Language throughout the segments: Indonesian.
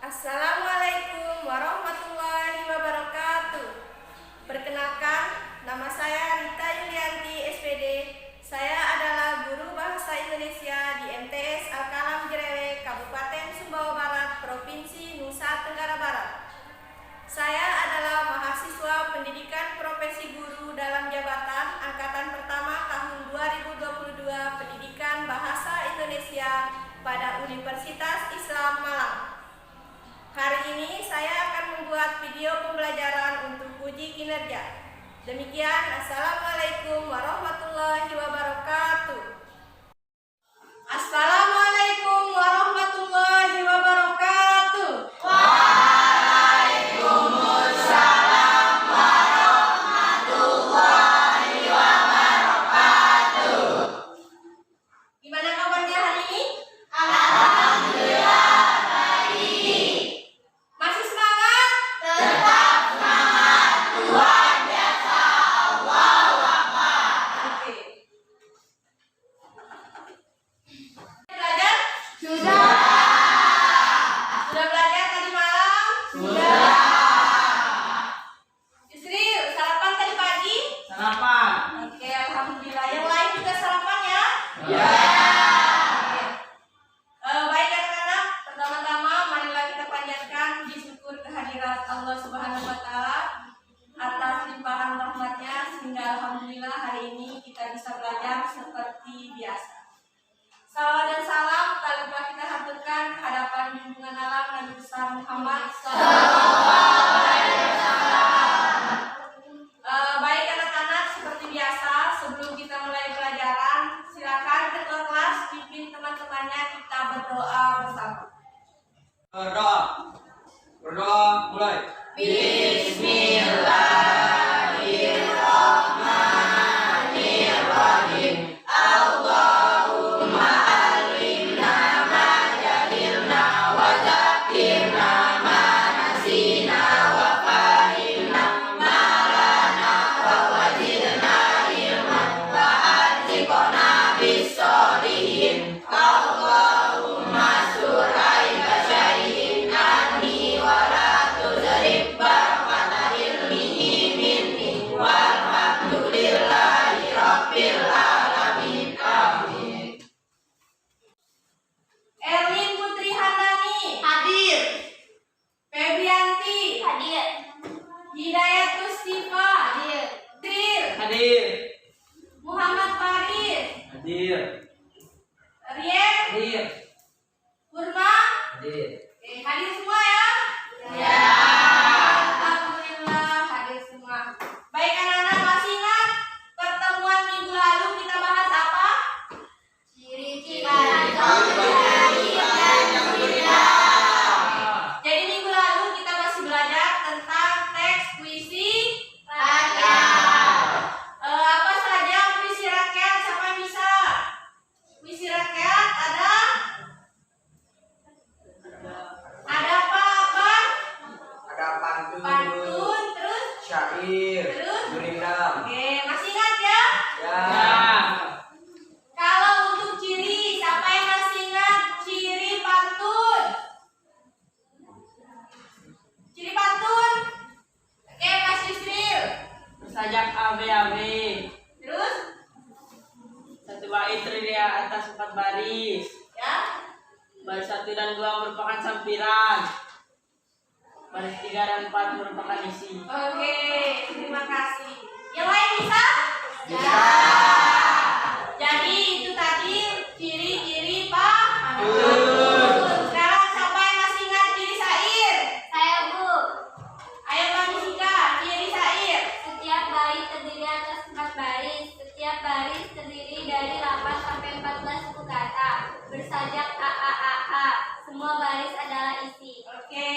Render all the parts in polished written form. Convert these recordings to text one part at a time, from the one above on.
Assalamualaikum warahmatullahi wabarakatuh. Perkenalkan, nama saya Rita Yulianti SPD. Saya adalah guru Bahasa Indonesia di MTS Al-Kalam Jerewe, Kabupaten Sumbawa Barat, Provinsi Nusa Tenggara Barat. Saya adalah mahasiswa pendidikan profesi guru dalam jabatan Angkatan Pertama tahun 2022 Pendidikan Bahasa Indonesia pada Universitas Islam Malang. Hari ini saya akan membuat video pembelajaran untuk uji kinerja. Demikian, Assalamualaikum warahmatullahi wabarakatuh. Assalamualaikum warahmatullahi wabarakatuh. Waalaikumsalam warahmatullahi wabarakatuh. Gimana kabarnya hari ini? Alhamdulillah. Masih semangat? Tetap semangat. Luar biasa. Allahu Akbar. Oke. Belajar? Sudah. Sudah belajar tadi malam? Sudah. Yusril, sarapan tadi pagi? Sarapan. Oke, alhamdulillah. Yang lain juga sarapan ya? Ya. Baik anak-anak, pertama-tama marilah kita panjatkan puji syukur kehadirat Allah Subhanahu wa taala atas limpahan rahmatnya sehingga alhamdulillah hari ini kita bisa belajar seperti biasa. Salawat dan salam tak lupa kita haturkan kehadapan junjungan alam Nabi besar Muhammad sallallahu alaihi wasallam. Baik anak-anak, seperti biasa sebelum kita mulai pelajaran, silakan ketua kelas pimpin teman-temannya kita berdoa bersama. Berdoa mulai. Bismillahirrahmanirrahim. Allahumma alimna ma jahilna wa zakirna ma nasina wa fahimna ma lana wa wajidna ilman wa arziqna bisolihin. Allahumma suraika syaihin anni wa la tuzrib barakata ilmihi minni walhamdulillahi rabbil alamin. Amin. Erlin Putri Handani hadir. Febrianti hadir. Hidayatus Sifa hadir. Tril Hadir. Muhammad Farid Hadir. Rien Hadir. Kurma. Hadir. Hadir semua ya? Ya. Alhamdulillah hadir semua. Baik anak-anak, masih ingat pertemuan minggu lalu kita bahas apa? Ciri-ciri. Jadi minggu lalu kita masih belajar tentang teks puisi rakyat. Apa saja puisi rakyat? Siapa yang bisa? Puisi rakyat ada apa? Ada Pantun, terus syair, Terus? gurindam. Oke, masih ingat ya? Ya. Kalau untuk ciri, siapa yang masih ingat ciri pantun? Ciri pantun? Oke, Mas Yusril. Bersajak AB. Terus? Satu bait terdiri atas 4 baris. Ya. Baris 1 dan 2 merupakan sampiran. Baris 3 dan 4 merupakan isi. Oke, terima kasih. Yang lain bisa? Bisa. Jadi itu tadi ciri-ciri pantun. Sekarang siapa yang masih ingat ciri syair? Saya Bu. Ayo Mbak Misika, ciri syair. Setiap bait terdiri atas 4 baris. Setiap baris terdiri dari 8 sampai 14 suku kata. Bersajak a. Semua baris adalah isi. Oke.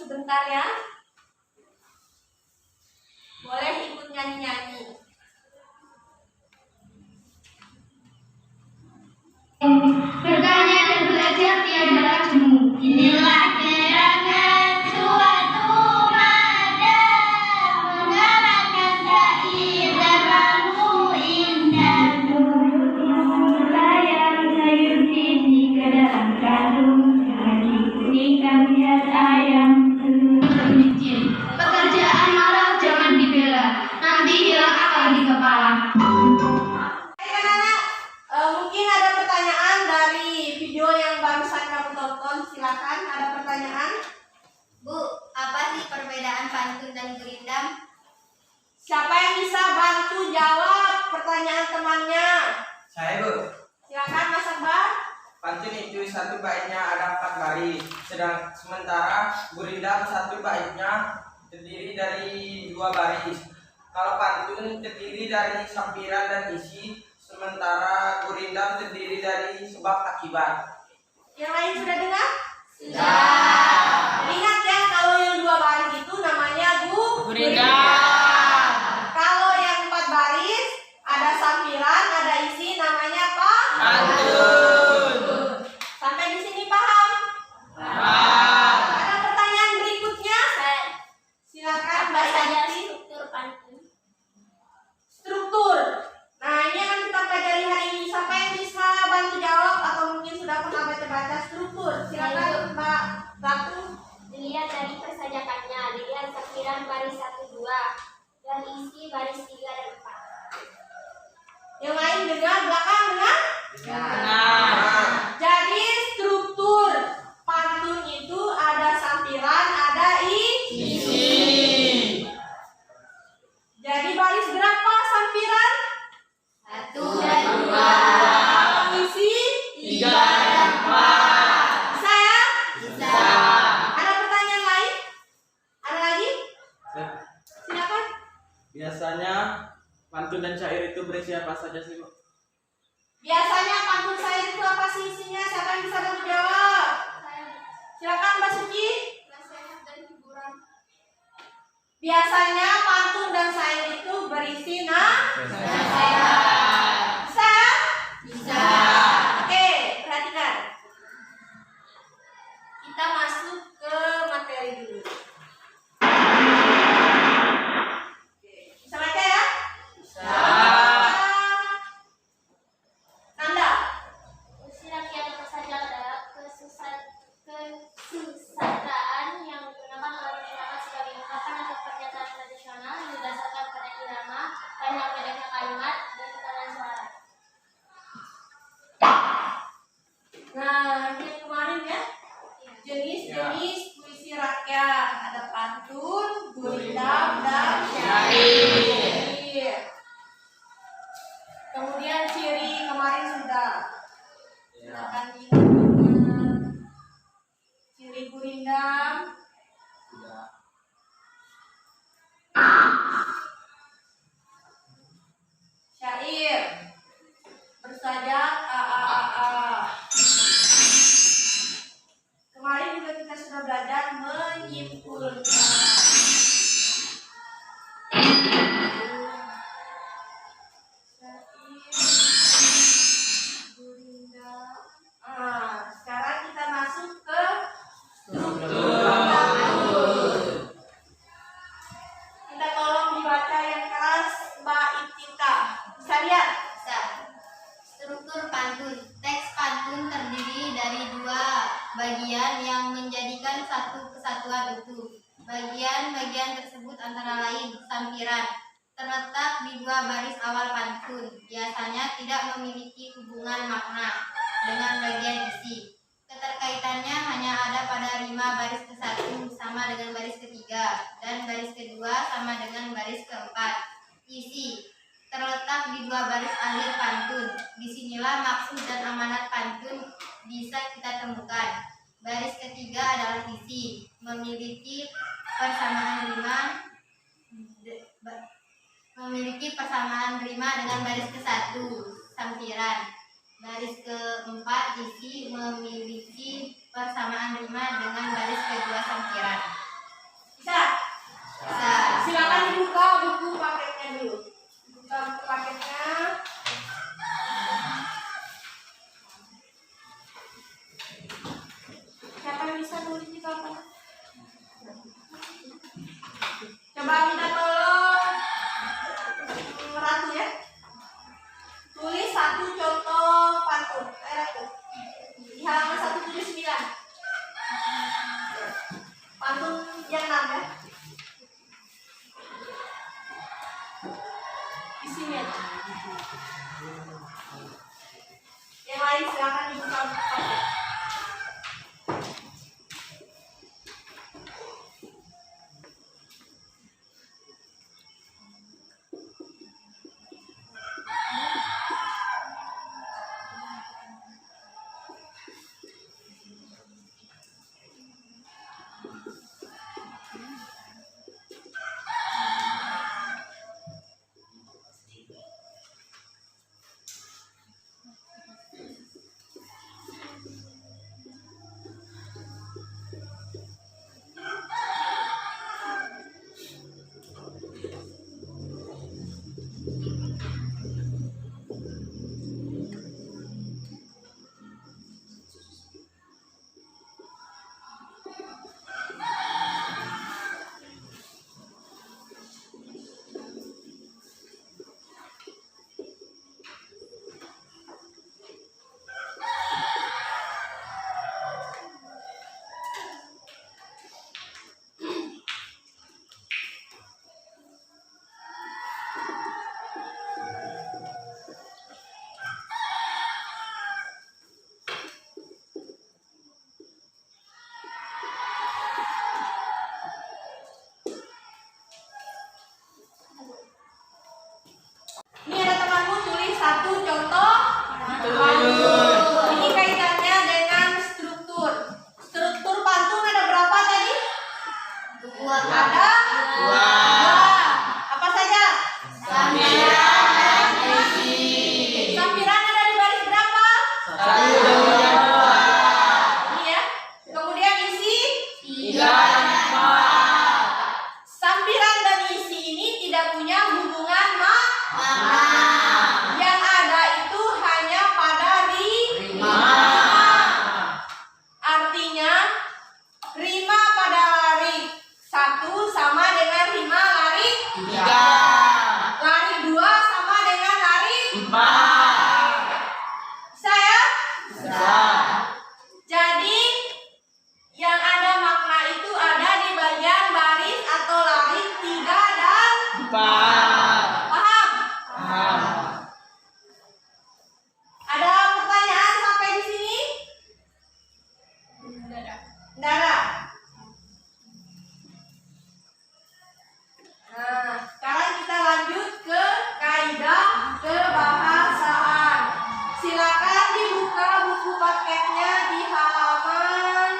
sebentar ya. Boleh ikut nyanyi-nyanyi. Bertanya dan belajar tiadalah jemu. Inilah keterangan suatu mada mengarahkan syair dalammu indah. Layar sayur sini ke dalam karung, lagi kuning kami lihat ayam. Pekerjaan malas jangan dibela, nanti hilang akal di kepala. Anak-anak, mungkin ada pertanyaan dari video yang barusan kamu tonton. Silakan, ada pertanyaan? Bu, apa sih perbedaan pantun dan gurindam? Siapa yang bisa bantu jawab pertanyaan temannya? Saya, Bu. Silakan Mas Akbar. Pantun itu satu baitnya ada 4 baris, sementara gurindam satu baitnya terdiri dari 2 baris. Kalau pantun terdiri dari sampiran dan isi, sementara gurindam terdiri dari sebab akibat. Yang lain sudah dengar? Sudah. Ingat ya, kalau yang 2 baris itu namanya Gurindam. Kalau yang 4 baris ada sampiran, ada isi, namanya apa? Pantun. Sampai di sini paham? Ada pertanyaan berikutnya? Silakan Mbak Santi. struktur pantun? Struktur. Nah, ini akan kita pelajari hari ini. Siapa yang bisa bantu jawab atau mungkin sudah pernah baca-baca struktur? Silakan Mbak Ratu. Dilihat dari persajakannya, dilihat sampiran baris 1, 2, dan isi baris 3 dan 4. Yang lain dengar, belakang dengar? Nah, Jadi struktur pantun itu ada sampiran, ada isi. Jadi baris berapa sampiran? 1 dan 2. Isi? 3 dan 4. Bisa ya? Bisa. Ada pertanyaan lain? Ada lagi? Silakan. biasanya pantun dan syair itu berisi apa saja sih, Bu? Biasanya pantun syair itu apa sih isinya? Siapa yang bisa bantu jawab? Silakan Mbak Suci. Nasihat dan hiburan. Biasanya pantun dan syair itu berisi Nasihat. Bisa? Bisa. Oke, perhatikan. Kita masuk ke materi dulu. Oke, bisa baca ya? Bisa. Nanda. Puisi rakyat persada kesusastraan yang digunakan oleh masyarakat sebagai ungkapan atau pernyataan tradisional yang didasarkan pada irama, pendek-pendeknya kalimat, dan tekanan suara. Nah, yang kemarin ya. Jenis-jenis puisi rakyat. Ada pantun, gurindam, dan syair. Kemudian ciri kemarin sudah. Silakan diingat. Ciri gurindam. Syair. Bersajak a a a a. Kemarin juga kita sudah belajar menyimpulkan. Sekarang kita masuk ke kita tolong dibaca yang keras Mbak Itika. Bisa lihat? Bisa. Struktur pantun. Teks pantun terdiri dari 2 bagian yang menjadikan satu kesatuan utuh. Bagian-bagian tersebut antara lain sampiran, terletak di 2 baris awal pantun, biasanya tidak memiliki hubungan makna dengan bagian isi. Keterkaitannya hanya ada pada rima baris ke-1 sama dengan baris ke-3 dan baris ke-2 sama dengan baris ke-4. Isi terletak di 2 baris akhir pantun. Disinilah maksud dan amanat pantun bisa kita temukan. Baris ke-3 adalah isi, memiliki persamaan rima dengan baris ke-1 sampiran. Baris ke-4 isi memiliki persamaan rima dengan baris ke-2 sampiran. bisa nulis di papan. Coba minta tolong Ratu ya. Tulis satu contoh pantun. Ratu. Di halaman 179. Pantun yang 6 ya. Di sini aja. Yang lain silakan dibuka pakai. Ini ada temanmu tulis satu contoh pantun. Ini kaitannya dengan struktur. Struktur pantun ada berapa tadi? Ada dua. Apa saja? Sampiran dan isi. Sampiran ada di baris berapa? 1, 2. Ini ya. Kemudian isi 3 dan 4. Sampiran dan isi ini tidak punya hubungan Makna. yang ada itu hanya pada rima. Artinya rima pada lari 1 sama dengan rima lari 3. lari 2 sama dengan lari 4. saya. Bisa. Jadi yang ada makna itu ada di bagian baris atau lari 3 dan 4. paham? Paham. Ada pertanyaan sampai di sini? Tidak ada. Nah, sekarang kita lanjut ke kaidah kebahasaan. Silakan dibuka buku paketnya di halaman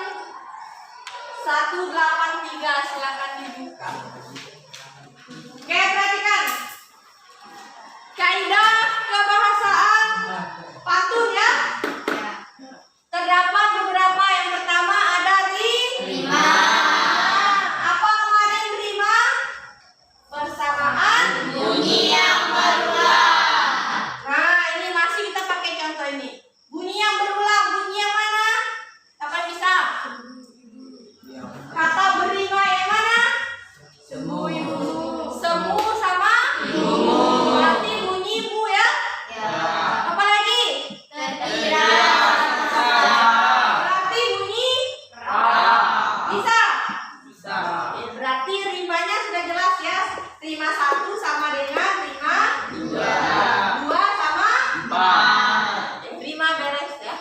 183. Silakan dibuka. Oke, perhatikan. Kaidah kebahasaan pantun ya. Terdapat beberapa. Yang pertama ada Rima. Apa kemarin rima? Persamaan Bunyi yang berulang. Nah, ini masih kita pakai contoh ini. Bunyi yang berulang, bunyi yang mana? Apa bisa? Kata berima yang mana? Semu. Semu sama Ibu. Berarti bunyi bu ya. Ya. Apa lagi? Terkira. Berarti bunyi bisa. Ya, berarti rimanya sudah jelas ya. Rima 1 sama dengan rima 2 sama rima beres ya.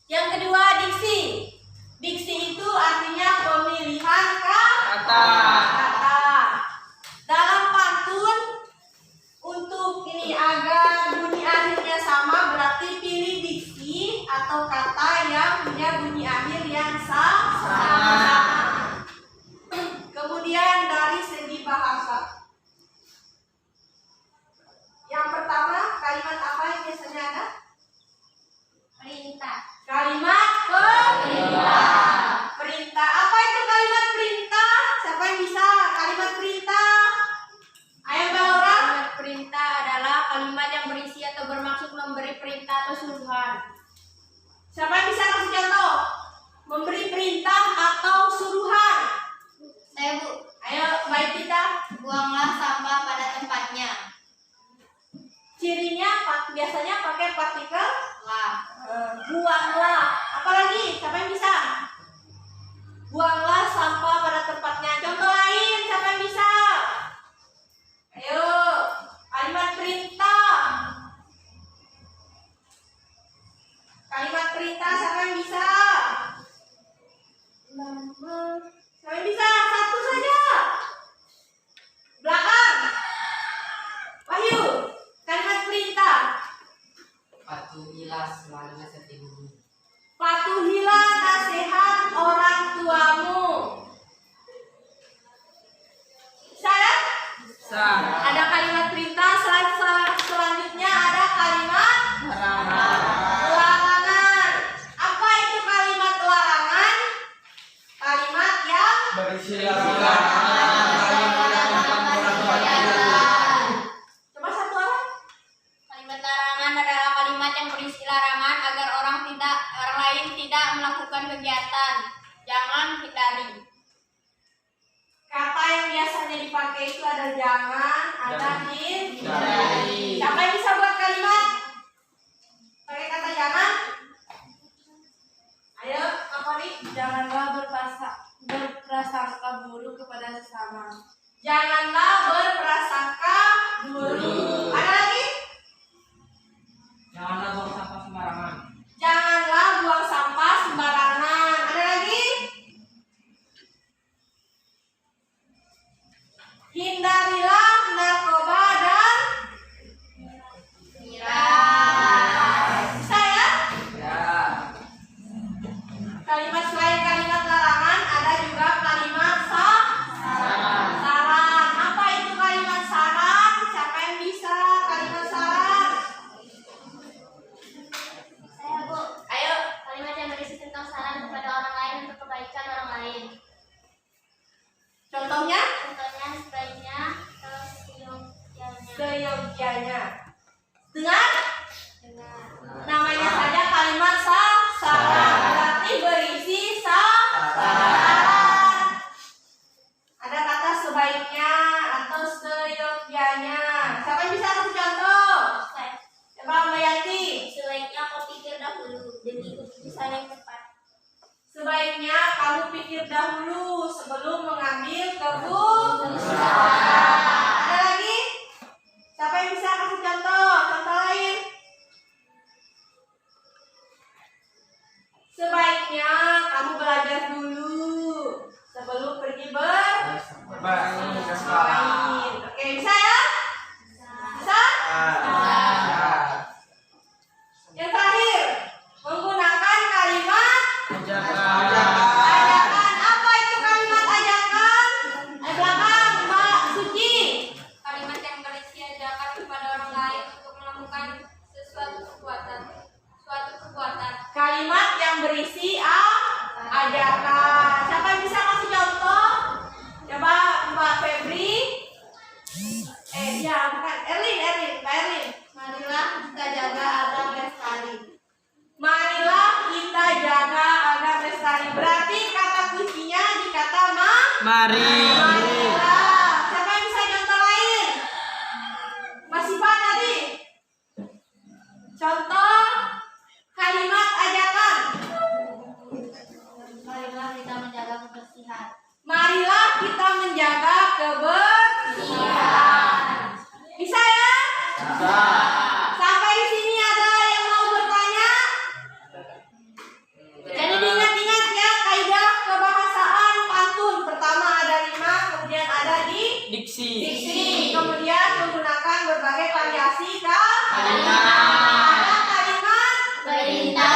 Yang kedua diksi. Diksi itu artinya pemilihan kata. Dalam pantun untuk ini agar bunyi akhirnya sama berarti pilih diksi atau kata yang punya bunyi akhir yang sama. Kemudian dari segi bahasa. Yang pertama kalimat apa yang biasanya ada? Perintah. Kalimat perintah. Apa itu kalimat perintah? Siapa yang bisa kalimat perintah? Ayo Laura. Kalimat perintah adalah kalimat yang berisi atau bermaksud memberi perintah atau suruhan. Siapa yang bisa kasih contoh? buanglah. Apalagi? Siapa yang bisa? Buanglah sampah pada tempatnya. Contoh lain, siapa yang bisa? Ayo, kalimat perintah. Kalimat perintah, siapa yang bisa? Siapa yang bisa? Satu saja. Belakang. Wahyu, kalimat perintah. Patuhilah selalu nasihat ibumu. Patuhilah nasihat orang tuamu. Saya? Ada kalimat perintah, selanjutnya ada kalimat larangan. Apa itu kalimat larangan? Kalimat yang berisi larangan. coba satu orang. Kalimat larangan adalah kalimat yang berisi larangan agar orang lain tidak melakukan kegiatan. Jangan hindari. Kata yang biasanya dipakai itu ada jangan, ada hindari. Hindari. Siapa yang bisa buat kalimat? Pakai kata jangan? Ayo, apa nih? Janganlah berprasangka buruk kepada sesama. Janganlah berprasangka buruk. Ada lagi? Janganlah buang sampah sembarangan. Janganlah buang sampah sembarangan. Ada lagi? Hindarilah narkoba dan miras. Bisa ya? Ya. Kalimat selain kalimat larangan ada juga kalimat saran. Apa itu kalimat saran? Siapa yang bisa kalimat saran? Saya, Bu. Ayo. Kalimat yang berisi tentang saran kepada orang lain untuk kebaikan orang lain. Contohnya? Contohnya sebaiknya seyogyanya. Seyogyanya. Dengan Dengan namanya saja kalimat saran. Berarti berisi saran. Ada kata sebaiknya atau seyogyanya. Siapa yang bisa kasih contoh? Coba Mbak Yanti. sebaiknya kau pikir dahulu demi keputusan yang tepat. Sebaiknya kamu pikir dahulu sebelum mengambil keputusan. Ada lagi? Siapa yang bisa kasih contoh? Contoh lain. Sebaiknya kamu belajar dulu sebelum pergi bermain. Oke, bisa ya? Bisa? Yang terakhir, menggunakan kalimat ajakan. Apa itu kalimat ajakan? Belakang, Mbak Suci. Kalimat yang berisi ajakan kepada orang lain untuk melakukan suatu perbuatan. Kalimat yang berisi ajakan. Siapa yang bisa kasih contoh? Coba Mbak Febri. Ya bukan Erlin, Mbak Erlin. Marilah kita jaga agar lestari. Marilah kita jaga agar lestari. Berarti kata kuncinya di kata marilah. Siapa yang bisa contoh lain? Mas Siva tadi. Contoh kalimat ajakan. Marilah kita menjaga kebersihan. Marilah kita menjaga kebersihan. Bisa ya? Sampai di sini ada yang mau bertanya? Jadi diingat-ingat ya kaidah kebahasaan pantun. Pertama ada rima, kemudian ada Diksi. diksi, kemudian menggunakan berbagai variasi Kalimat. Ada kalimat Perintah.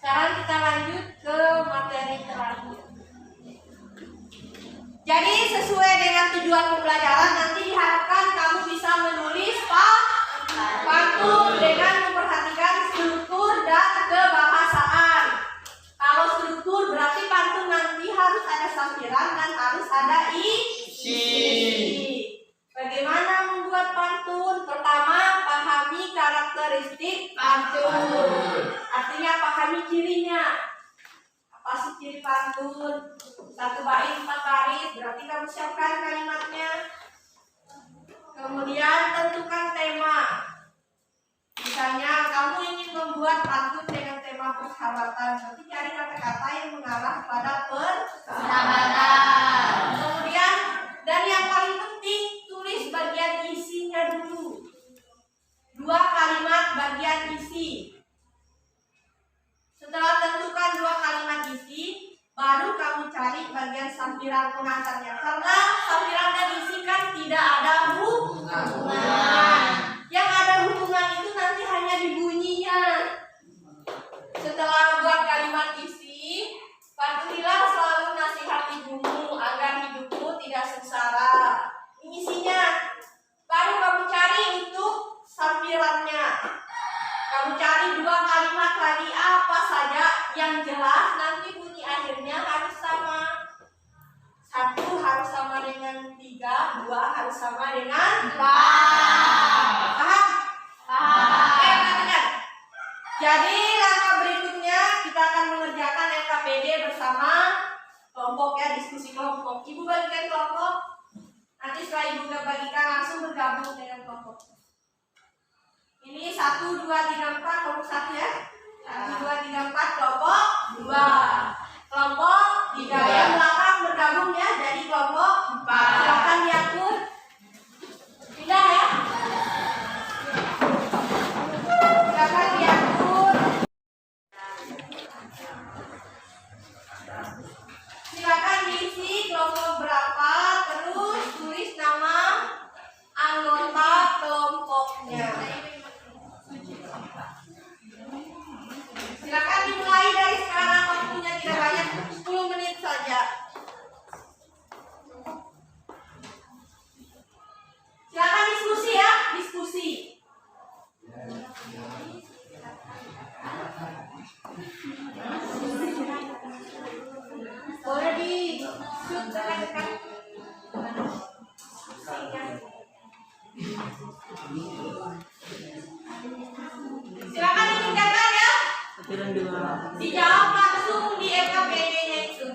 Sekarang kita lanjut ke materi terakhir. Jadi sesuai dengan tujuan pembelajaran nanti diharapkan kamu bisa menulis pantun dengan memperhatikan struktur dan kebahasaan. Kalau struktur berarti pantun nanti harus ada sampiran dan harus ada isi. Bagaimana membuat pantun? Pertama, pahami karakteristik pantun. Artinya pahami cirinya. Apa sih ciri pantun? 1 bait 4 baris, berarti kamu siapkan kalimatnya. persahabatan. Nanti cari kata-kata yang mengarah pada Persahabatan. Kemudian, dan yang paling penting, tulis bagian isinya dulu. 2 kalimat bagian isi. Setelah tentukan 2 kalimat isi, baru kamu cari bagian sampiran pengantarnya. Karena sampiran dan isi kan tidak ada hubungan. Yang ada hubungan itu nanti hanya di bunyinya. Setelah buat kalimat isi, pantunilah selalu nasihat ibumu agar hidupmu tidak sengsara. Ini isinya. Baru kamu cari untuk sampirannya. Kamu cari 2 kalimat lagi apa saja yang jelas, nanti bunyi akhirnya harus sama. 1 harus sama dengan 3, 2 harus sama dengan 4. Paham? Oke, perhatikan. Jadi langkah berikutnya kita akan mengerjakan LKPD bersama kelompok ya, diskusi kelompok. Ibu bagikan kelompok. Nanti setelah ibu bagikan langsung bergabung dengan kelompok. Ini 1, 2, 3, 4 kelompok 1 ya. 1, 2, 3, 4 kelompok 2. Kelompok 3 yang belakang bergabung ya jadi kelompok 4. Silakan diatur. Pindah ya. Silakan diatur. Silakan diisi kelompok berapa, terus tulis nama anggota kelompoknya. Silakan dimulai dari sekarang, waktunya tidak banyak, 10 menit saja. Silakan diskusi ya, diskusi. Boleh di shoot dekat-dekat. Silakan ditinggalkan ya. Dijawab langsung di LKPD-nya itu.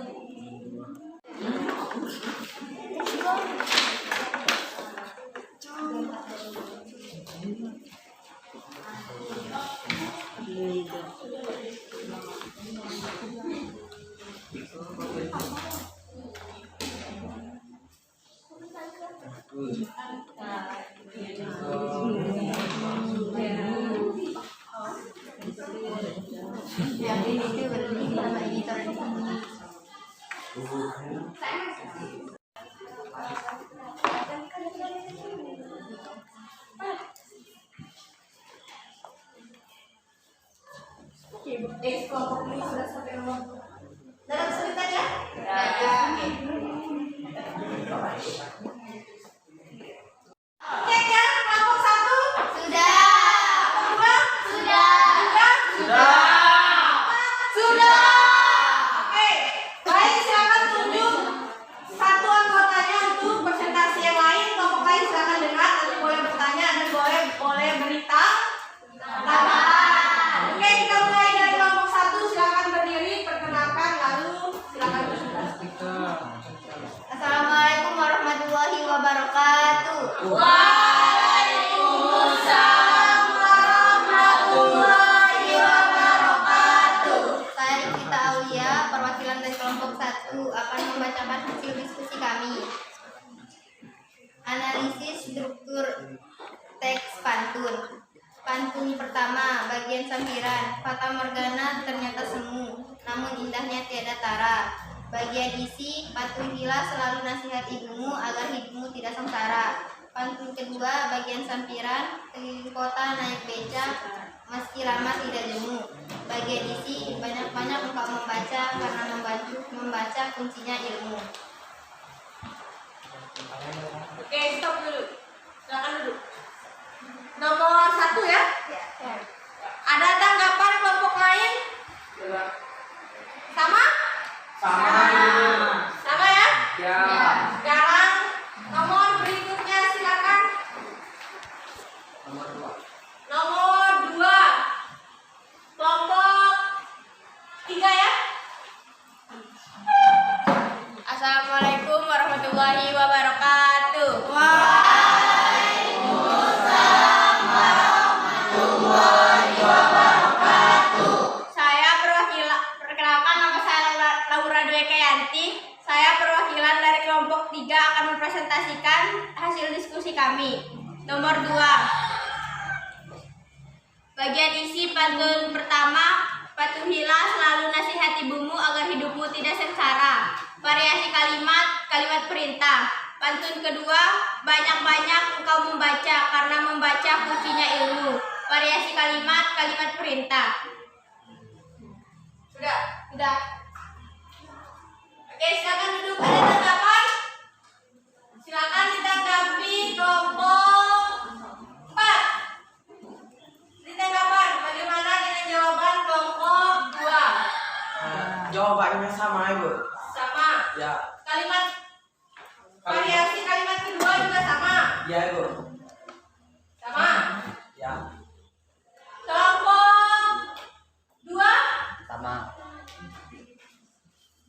Yang ini tuh berarti sama editor ini. Kelompok ini sudah sampai nomor. Dalam kesulitan ya? Oke kan? Kelompok 1 Sudah. Sudah. Oke, baik, silakan tunjuk 1 anggotanya untuk presentasi yang lain. Kelompok lain silakan dengar, nanti boleh bertanya dan boleh berita. Oke, kita mulai dari kelompok 1. Silakan berdiri, perkenalkan, lalu silakan presentasi. Assalamualaikum warahmatullahi wabarakatuh. Waalaikumsalam warahmatullahi wabarakatuh. Saya Rita Aulia, perwakilan dari kelompok 1 akan membacakan hasil diskusi kami. Analisis struktur teks pantun. Pantun pertama, bagian sampiran. Fata Morgana ternyata semu, namun indahnya tiada tara. Bagian isi, patuhilah selalu nasihat ibumu agar hidupmu tidak sengsara. Pantun kedua, bagian sampiran. Keliling kota naik beca, meski lama tidak jemu. Bagian isi, banyak-banyak engkau membaca, karena membaca kuncinya ilmu. Oke, stop dulu. Silakan duduk. Nomor 1 ya. Ada tanggapan kelompok lain? Sama? Sama ya? Sekarang nomor berikutnya silakan. Nomor 2. Kelompok 3 ya. Assalamualaikum warahmatullahi wabarakatuh. diskusi kami. Nomor 2. Bagian isi pantun pertama, patuhilah selalu nasihat ibumu agar hidupmu tidak sengsara. Variasi kalimat, kalimat perintah. Pantun kedua, banyak-banyak engkau membaca karena membaca kuncinya ilmu. Variasi kalimat, kalimat perintah. Sudah. Oke, silakan duduk. Ada tanggapan? Silakan ditanggapi kelompok 4. Ditanggapan bagaimana dengan jawaban kelompok 2? Jawabannya sama, Ibu. Sama. Ya. Variasi kalimat kedua juga sama. Ya, Ibu. Sama. Ya. Kelompok 2? Sama.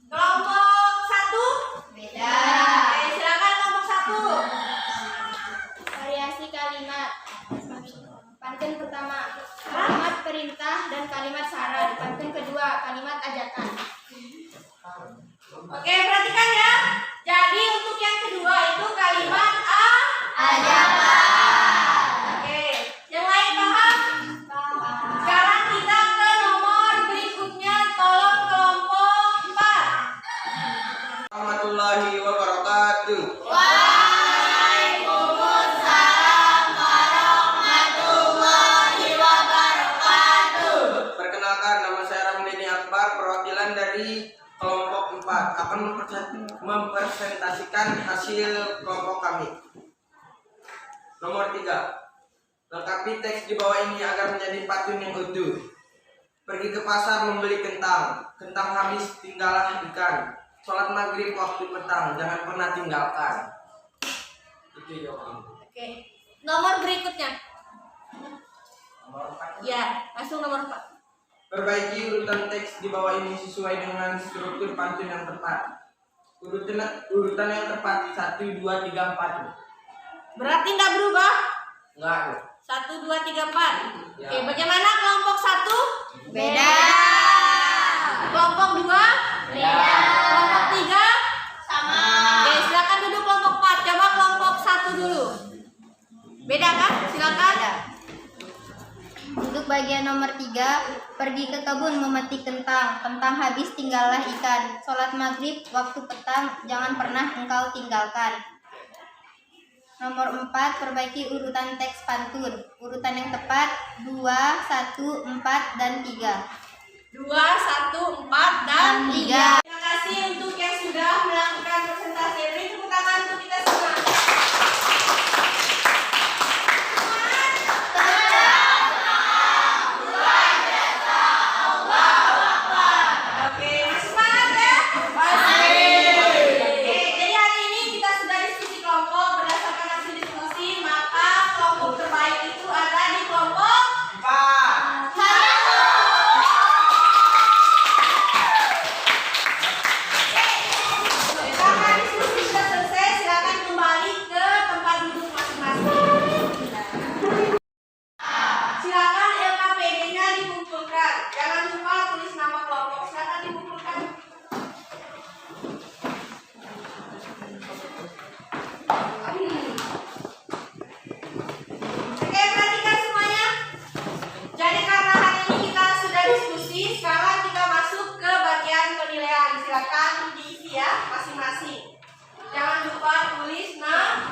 Kelompok 1? Beda. Oke, silakan kelompok 1. Variasi kalimat. Pantun pertama, kalimat perintah dan kalimat saran. Pantun kedua, kalimat ajakan. Oke, perhatikan ya. Jadi untuk yang kedua itu kalimat Ajakan. Oke, yang lain paham? Sekarang kita ke nomor berikutnya. Tolong kelompok 4. Warahmatullahi wabarakatuh. Waalaikumsalam warahmatullahi wabarakatuh. Perkenalkan, nama saya Ramdhani Akbar, perwakilan dari kelompok 4 akan mempresentasikan hasil kelompok kami. Nomor 3. Lengkapi teks di bawah ini agar menjadi pantun yang utuh. Pergi ke pasar membeli kentang. Kentang habis tinggallah ikan. Sholat maghrib waktu petang, jangan pernah tinggalkan. Itu jawabannya. Oke. Nomor berikutnya. Nomor 4. Ya, langsung nomor 4. Perbaiki urutan teks di bawah ini sesuai dengan struktur pantun yang tepat. Urutan yang tepat 1, 2, 3, 4. Berarti enggak berubah? Enggak, Bu. 1, 2, 3, 4. Ya. Oke, bagaimana kelompok 1? Beda. Kelompok 2? Beda. Kelompok 3? Sama. Oke, silakan duduk kelompok 4. Coba kelompok 1 dulu. Beda kan? Silakan. Untuk bagian nomor 3, pergi ke kebun memetik kentang. Kentang habis tinggallah ikan. Sholat maghrib waktu petang, jangan pernah engkau tinggalkan. Nomor 4, perbaiki urutan teks pantun. Urutan yang tepat 2, 1, 4, dan 3. 2, 1, 4, dan 3. 3. Terima kasih untuk yang sudah melakukan presentasi. Beri tepuk tangan untuk kita semua. Oke, masih semangat ya? Masih. Oke, jadi hari ini kita sudah diskusi kelompok. Berdasarkan hasil diskusi, maka kelompok terbaik itu ada di kelompok 4. Karena diskusi sudah selesai, silakan kembali ke tempat duduk masing-masing. Silakan LKPD-nya dikumpulkan. Jangan lupa tulis nama kelompok. Silakan dikumpulkan. Oke, perhatikan semuanya. Jadi karena hari ini kita sudah diskusi, sekarang kita masuk ke bagian penilaian. Silakan diisi ya masing-masing. Jangan lupa tulis nama.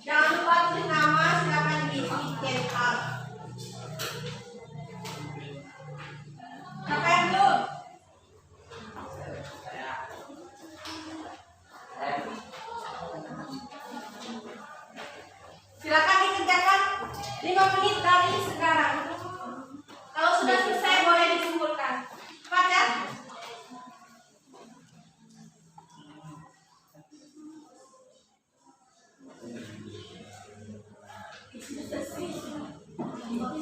Jangan lupa tulis nama, silakan diisi check out. Siapa yang belum? Silakan dikerjakan 5 menit dari sekarang. Kalau sudah selesai boleh disimpulkan. Cepat ya. Selesai.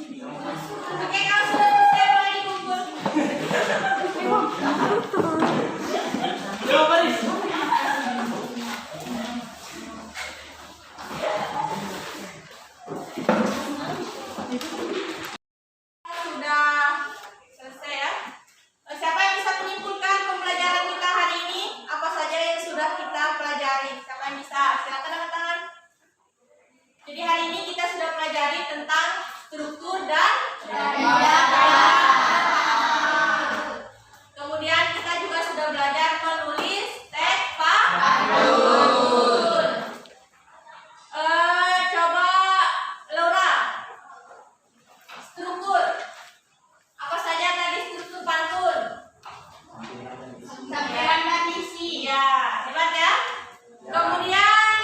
Oke, kalau sudah selesai boleh dikumpul. Sudah selesai ya. Siapa yang bisa menyimpulkan pembelajaran kita hari ini? Apa saja yang sudah kita pelajari? Siapa yang bisa? Silakan angkat tangan. Jadi hari ini kita sudah pelajari tentang struktur dan kemudian kita juga sudah belajar menulis teks pantun. Coba Laura, struktur. Apa saja tadi struktur pantun? Sampaian dan isi. Ya, hebat ya. Kemudian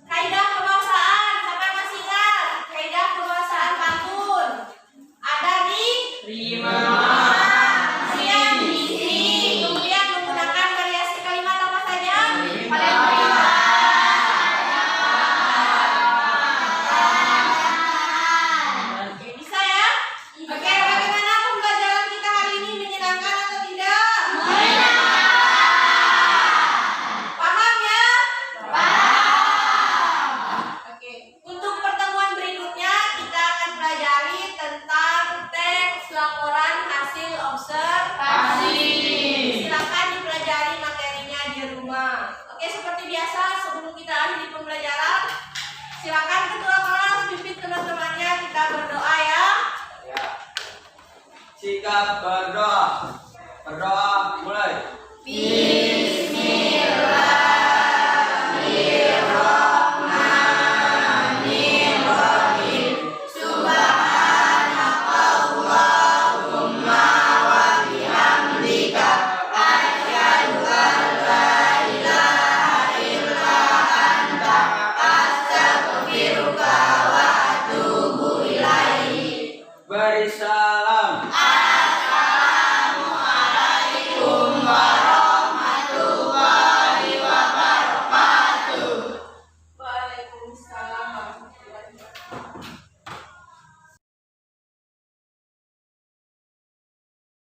kaidah kebahasaan. Siapa yang masih ingat? Kaidah kebahasaan pantun. Ada di kemudian isi. Kemudian menggunakan variasi kalimat apa saja? Oke, bisa ya? Oke, bagaimana pembelajaran kita hari ini? Menyenangkan atau tidak? Paham ya? Oke, untuk pertemuan berikutnya kita akan pelajari tentang teks laporan hasil observasi. Silakan dipelajari materinya di rumah. Oke, seperti biasa sebelum kita akhiri pembelajaran, silakan ketua kelas pimpin teman-temannya, kita berdoa ya. Sikap berdoa. Berdoa mulai.